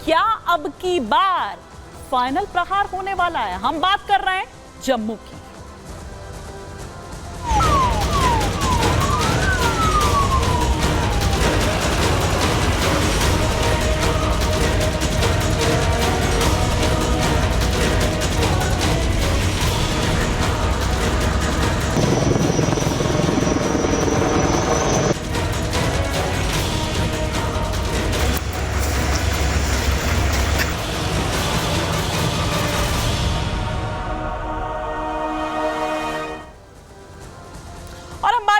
क्या अब की बार फाइनल प्रहार होने वाला है? हम बात कर रहे हैं जम्मू की।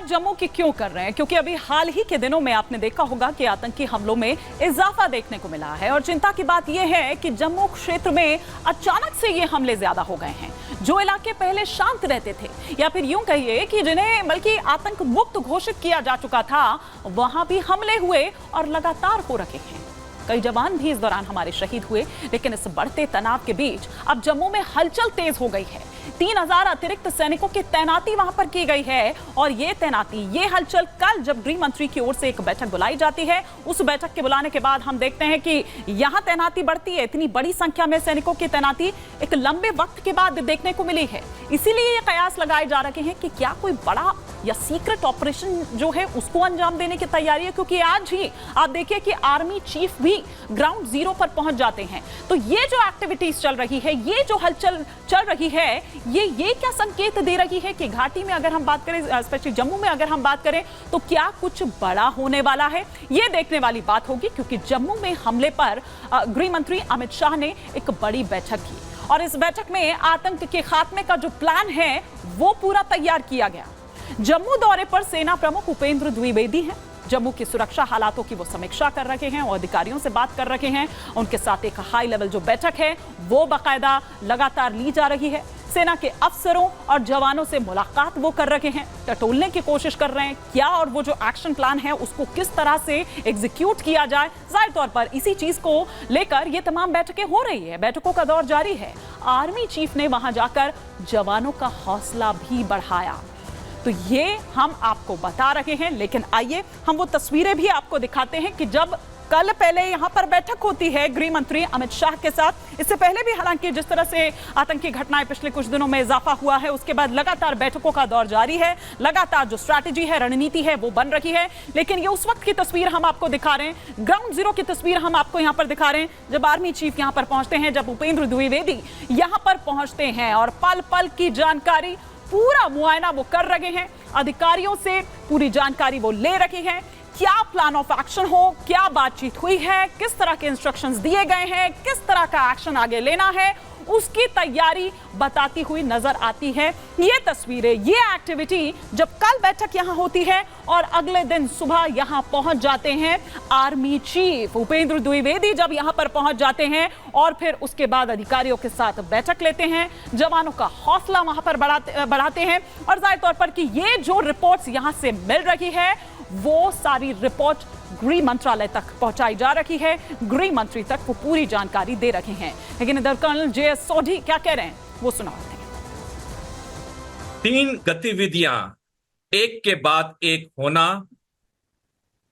जम्मू की क्यों कर रहे हैं? क्योंकि अभी हाल ही के दिनों में आपने देखा होगा कि आतंकी हमलों में इजाफा देखने को मिला है और चिंता की बात यह है कि जम्मू क्षेत्र में अचानक से ये हमले ज्यादा हो गए हैं। जो इलाके पहले शांत रहते थे या फिर यूं कहिए कि जिन्हें बल्कि आतंक मुक्त घोषित किया जा चुका था, वहां भी हमले हुए और लगातार हो रहे हैं। कई जवान भी इस दौरान हमारे शहीद हुए, लेकिन इस बढ़ते तनाव के बीच अब जम्मू में हलचल तेज हो गई है। 3000 अतिरिक्त सैनिकों की तैनाती वहां पर की गई है और ये तैनाती, ये हलचल कल जब गृह मंत्री की ओर से एक बैठक बुलाई जाती है, उस बैठक के बुलाने के बाद हम देखते हैं कि यहां तैनाती बढ़ती है। इतनी बड़ी संख्या में सैनिकों की तैनाती एक लंबे वक्त के बाद देखने को मिली है। इसीलिए ये कयास लगाए जा रहे हैं कि क्या कोई बड़ा या सीक्रेट ऑपरेशन जो है उसको अंजाम देने की तैयारी है, क्योंकि आज ही आप देखिए कि आर्मी चीफ भी ग्राउंड जीरो पर पहुंच जाते हैं। तो ये जो एक्टिविटीज चल रही है, ये जो हलचल चल रही है, ये क्या संकेत दे रही है कि घाटी में अगर हम बात करें, स्पेशली जम्मू में अगर हम बात करें, तो क्या कुछ बड़ा होने वाला है? ये देखने वाली बात होगी, क्योंकि जम्मू में हमले पर गृह मंत्री अमित शाह ने एक बड़ी बैठक की और इस बैठक में आतंक के खात्मे का जो प्लान है वो पूरा तैयार किया गया। जम्मू दौरे पर सेना प्रमुख उपेंद्र द्विवेदी हैं। जम्मू की सुरक्षा हालातों की वो समीक्षा कर रहे हैं और अधिकारियों से बात कर रहे हैं। उनके साथ एक हाई लेवल जो बैठक है वो बाकायदा लगातार ली जा रही है। सेना के अफसरों और जवानों से मुलाकात वो कर रहे हैं, टटोलने की कोशिश कर रहे हैं क्या और वो जो एक्शन प्लान है उसको किस तरह से एग्जीक्यूट किया जाए। जाहिर तौर पर इसी चीज को लेकर ये तमाम बैठकें हो रही है, बैठकों का दौर जारी है। आर्मी चीफ ने वहां जाकर जवानों का हौसला भी बढ़ाया, तो ये हम आपको बता रहे हैं। लेकिन आइए हम वो तस्वीरें भी आपको दिखाते हैं कि जब कल पहले यहां पर बैठक होती है गृह मंत्री अमित शाह के साथ। इससे पहले भी हालांकि जिस तरह से आतंकी घटनाएं पिछले कुछ दिनों में इजाफा हुआ है, उसके बाद लगातार बैठकों का दौर जारी है, लगातार जो स्ट्रैटेजी है, रणनीति है वो बन रही है। लेकिन ये उस वक्त की तस्वीर हम आपको दिखा रहे हैं, ग्राउंड जीरो की तस्वीर हम आपको यहाँ पर दिखा रहे हैं, जब आर्मी चीफ यहाँ पर पहुंचते हैं, जब उपेंद्र द्विवेदी यहाँ पर पहुंचते हैं और पल पल की जानकारी, पूरा मुआयना वो कर रहे हैं। अधिकारियों से पूरी जानकारी वो ले रहे हैं, क्या प्लान ऑफ एक्शन हो, क्या बातचीत हुई है, किस तरह के इंस्ट्रक्शंस दिए गए हैं, किस तरह का एक्शन आगे लेना है, उसकी तैयारी बताती हुई नजर आती है ये तस्वीरें, ये एक्टिविटी जब कल बैठक यहां होती है और अगले दिन सुबह यहां पहुंच जाते हैं आर्मी चीफ उपेंद्र द्विवेदी। जब यहां पर पहुंच जाते हैं और फिर उसके बाद अधिकारियों के साथ बैठक लेते हैं, जवानों का हौसला वहां पर बढ़ाते हैं और जाहिर तौर पर कि ये जो रिपोर्ट्स यहां से मिल रही है वो सारी रिपोर्ट गृह मंत्रालय तक पहुंचाई जा रही है, गृह मंत्री तक वो पूरी जानकारी दे रहे हैं। लेकिन इधर कर्नल JS सोढी क्या कह रहे हैं वो सुनाते हैं। 3 गतिविधियां एक के बाद एक होना,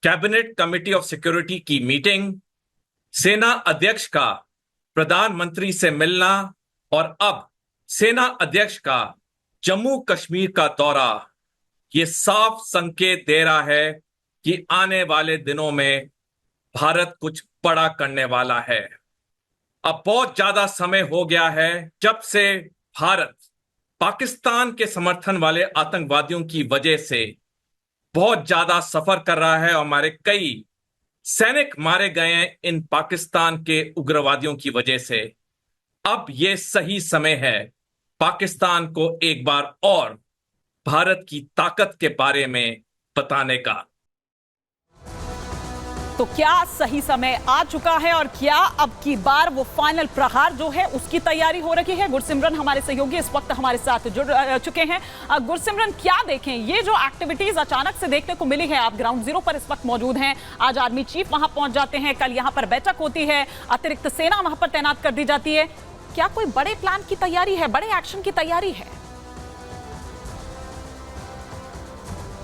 कैबिनेट कमेटी ऑफ सिक्योरिटी की मीटिंग, सेना अध्यक्ष का प्रधानमंत्री से मिलना और अब सेना अध्यक्ष का जम्मू कश्मीर का दौरा, ये साफ संकेत दे रहा है कि आने वाले दिनों में भारत कुछ बड़ा करने वाला है। अब बहुत ज्यादा समय हो गया है जब से भारत पाकिस्तान के समर्थन वाले आतंकवादियों की वजह से बहुत ज्यादा सफर कर रहा है और हमारे कई सैनिक मारे गए हैं इन पाकिस्तान के उग्रवादियों की वजह से। अब यह सही समय है पाकिस्तान को एक बार और भारत की ताकत के बारे में बताने का। तो क्या सही समय आ चुका है और क्या अब की बार वो फाइनल प्रहार जो है उसकी तैयारी हो रही है? गुरसिमरन हमारे सहयोगी इस वक्त हमारे साथ जुड़ चुके हैं। गुरसिमरन, क्या देखें ये जो एक्टिविटीज अचानक से देखने को मिली है, आप ग्राउंड जीरो पर इस वक्त मौजूद हैं, आज आर्मी चीफ वहां पहुंच जाते हैं, कल यहां पर बैठक होती है, अतिरिक्त सेना वहां पर तैनात कर दी जाती है, क्या कोई बड़े प्लान की तैयारी है, बड़े एक्शन की तैयारी है?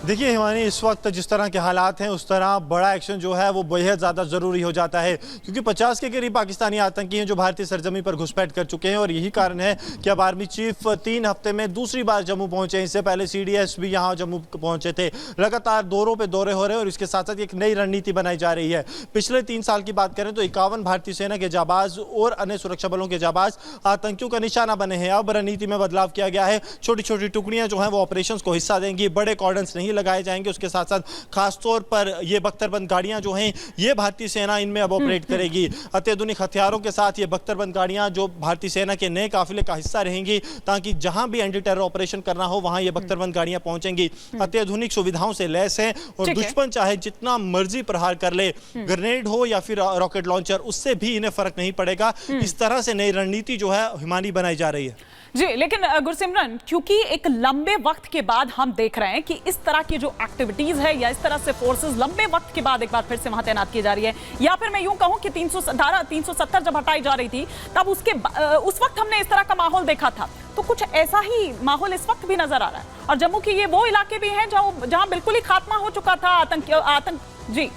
देखिए हिमानी, इस वक्त जिस तरह के हालात हैं उस तरह बड़ा एक्शन जो है वो बेहद ज़्यादा ज़रूरी हो जाता है, क्योंकि 50 के करीब पाकिस्तानी आतंकी हैं जो भारतीय सरजमी पर घुसपैठ कर चुके हैं। और यही कारण है कि अब आर्मी चीफ 3 हफ्ते में दूसरी बार जम्मू पहुंचे। इससे पहले CDS भी यहाँ जम्मू पहुंचे थे। लगातार दौरों पर दौरे हो रहे हैं और इसके साथ साथ एक नई रणनीति बनाई जा रही है। पिछले 3 साल की बात करें तो 51 भारतीय सेना के जाबाज और अन्य सुरक्षा बलों के जाबाज आतंकियों का निशाना बने हैं। अब रणनीति में बदलाव किया गया है। छोटी छोटी टुकड़ियां जो हैं वो ऑपरेशंस को हिस्सा देंगी, बड़े कॉर्डन्स नहीं लगाए जाएंगे। उसके साथ साथ खासतौर पर ये बख्तरबंद गाड़ियां जो हैं ये भारतीय सेना इनमें अब ऑपरेट करेगी। अत्याधुनिक हथियारों के साथ ये बख्तरबंद गाड़ियां जो भारतीय सेना के नए काफिले का हिस्सा रहेंगी, ताकि जहां भी एंटी टेरर ऑपरेशन करना हो वहां ये बख्तरबंद गाड़ियां पहुंचेंगी। अत्याधुनिक सुविधाओं से लैस हैं और दुश्मन चाहे जितना मर्जी प्रहार कर ले, ग्रेनेड हो या फिर रॉकेट लॉन्चर, उससे भी इन्हें फर्क नहीं पड़ेगा। इस तरह से नई रणनीति जो है हिमानी बनाई जा रही है। जी, लेकिन गुरसिमरन, क्योंकि एक लंबे वक्त के बाद हम देख रहे हैं कि इस तरह की जो एक्टिविटीज है या इस तरह से फोर्सेस लंबे वक्त के बाद एक बार फिर से वहां तैनात की जा रही है, या फिर मैं यूं कहूं कि 370 जब हटाई जा रही थी तब उस वक्त हमने इस तरह का माहौल देखा था, तो कुछ ऐसा ही माहौल इस वक्त भी नजर आ रहा है। और जम्मू के ये वो इलाके भी हैं जहां बिल्कुल ही खात्मा हो चुका था आतंक। जी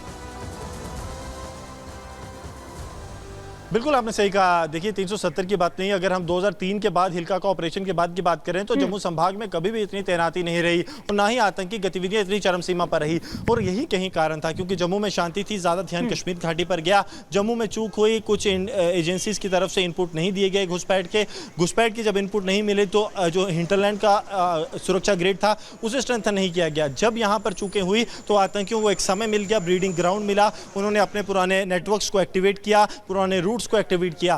बिल्कुल आपने सही कहा। देखिए 370 की बात नहीं, अगर हम 2003 के बाद हिलका का ऑपरेशन के बाद की बात करें तो जम्मू संभाग में कभी भी इतनी तैनाती नहीं रही और ना ही आतंकी गतिविधियां इतनी चरम सीमा पर रही। और यही कहीं कारण था, क्योंकि जम्मू में शांति थी, ज़्यादा ध्यान कश्मीर घाटी पर गया। जम्मू में चूक हुई, कुछ एजेंसीज की तरफ से इनपुट नहीं दिए गए घुसपैठ की जब इनपुट नहीं मिले तो जो हिंटरलैंड का सुरक्षा ग्रेड था उसे स्ट्रेंथन नहीं किया गया। जब यहाँ पर चूकें हुई तो आतंकियों को एक समय मिल गया, ब्रीडिंग ग्राउंड मिला। उन्होंने अपने पुराने नेटवर्क्स को एक्टिवेट किया, पुराने रूट्स को एक्टिवेट किया।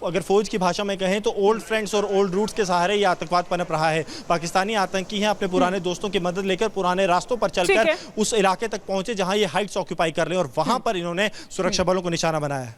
अगर फौज की भाषा में कहें तो ओल्ड फ्रेंड्स और ओल्ड रूट्स के सहारे ये आतंकवाद पनप रहा है। पाकिस्तानी आतंकी हैं अपने पुराने दोस्तों की मदद लेकर पुराने रास्तों पर चलकर उस इलाके तक पहुंचे जहां ये हाइट्स ऑक्यूपाई कर रहे हैं और वहां पर इन्होंने सुरक्षा बलों को निशाना बनाया है।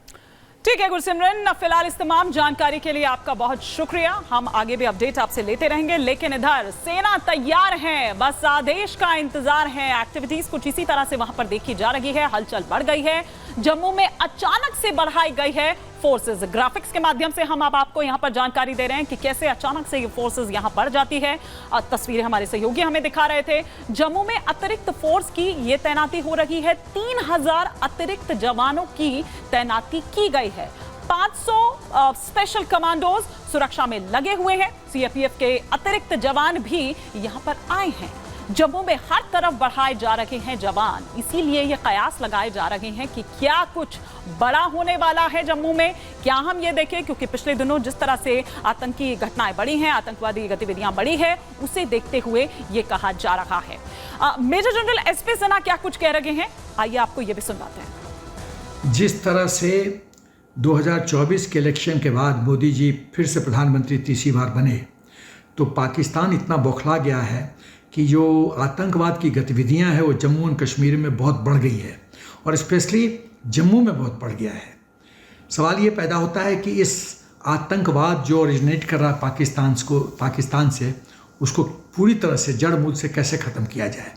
ठीक है गुरसिमरन, फिलहाल इस तमाम जानकारी के लिए आपका बहुत शुक्रिया। हम आगे भी अपडेट आपसे लेते रहेंगे, लेकिन इधर सेना तैयार है, बस आदेश का इंतजार है। एक्टिविटीज कुछ इसी तरह से वहां पर देखी जा रही है। हलचल बढ़ गई है, जम्मू में अचानक से बढ़ाई गई है फोर्सेस। ग्राफिक्स के माध्यम से हम अब आपको यहां पर जानकारी दे रहे हैं कि कैसे अचानक से ये फोर्सेस यहां बढ़ जाती है। तस्वीरें हमारे सहयोगी हमें दिखा रहे थे। जम्मू में अतिरिक्त फोर्स की ये तैनाती हो रही है। 3000 अतिरिक्त जवानों की तैनाती की गई है। 500 स्पेशल कमांडोज सुरक्षा में लगे हुए हैं। CRPF के अतिरिक्त जवान भी यहां पर आए हैं। जम्मू में हर तरफ बढ़ाए जा रहे हैं जवान, इसीलिए ये कयास लगाए जा रहे हैं कि क्या कुछ बड़ा होने वाला है जम्मू में। क्या हम ये देखें, क्योंकि पिछले दिनों जिस तरह से आतंकी घटनाएं बढ़ी हैं, आतंकवादी गतिविधियां बढ़ी है, उसे देखते हुए ये कहा जा रहा है। मेजर जनरल SP सिन्हा क्या कुछ कह रहे हैं, आइए आपको ये भी सुनवाते हैं। जिस तरह से 2024 के इलेक्शन के बाद मोदी जी फिर से प्रधानमंत्री तीसरी बार बने, तो पाकिस्तान इतना बौखला गया है कि जो आतंकवाद की गतिविधियां हैं वो जम्मू एंड कश्मीर में बहुत बढ़ गई है और स्पेशली जम्मू में बहुत बढ़ गया है। सवाल ये पैदा होता है कि इस आतंकवाद जो ओरिजिनेट कर रहा है पाकिस्तान से, उसको पूरी तरह से जड़ मूल से कैसे ख़त्म किया जाए।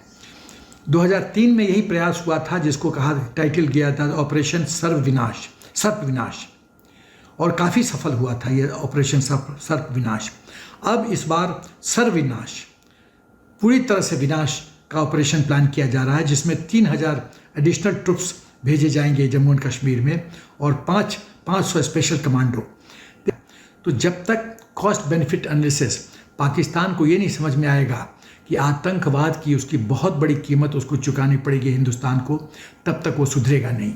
2003 में यही प्रयास हुआ था, जिसको टाइटल किया था ऑपरेशन सर्वविनाश, और काफ़ी सफल हुआ था ये ऑपरेशन सर्वविनाश। अब इस बार सर्वविनाश, पूरी तरह से विनाश का ऑपरेशन प्लान किया जा रहा है, जिसमें 3000 एडिशनल ट्रुप्स भेजे जाएंगे जम्मू एंड कश्मीर में और 500 स्पेशल कमांडो। तो जब तक कॉस्ट बेनिफिट एनालिसिस पाकिस्तान को ये नहीं समझ में आएगा कि आतंकवाद की उसकी बहुत बड़ी कीमत उसको चुकानी पड़ेगी हिंदुस्तान को, तब तक वो सुधरेगा नहीं।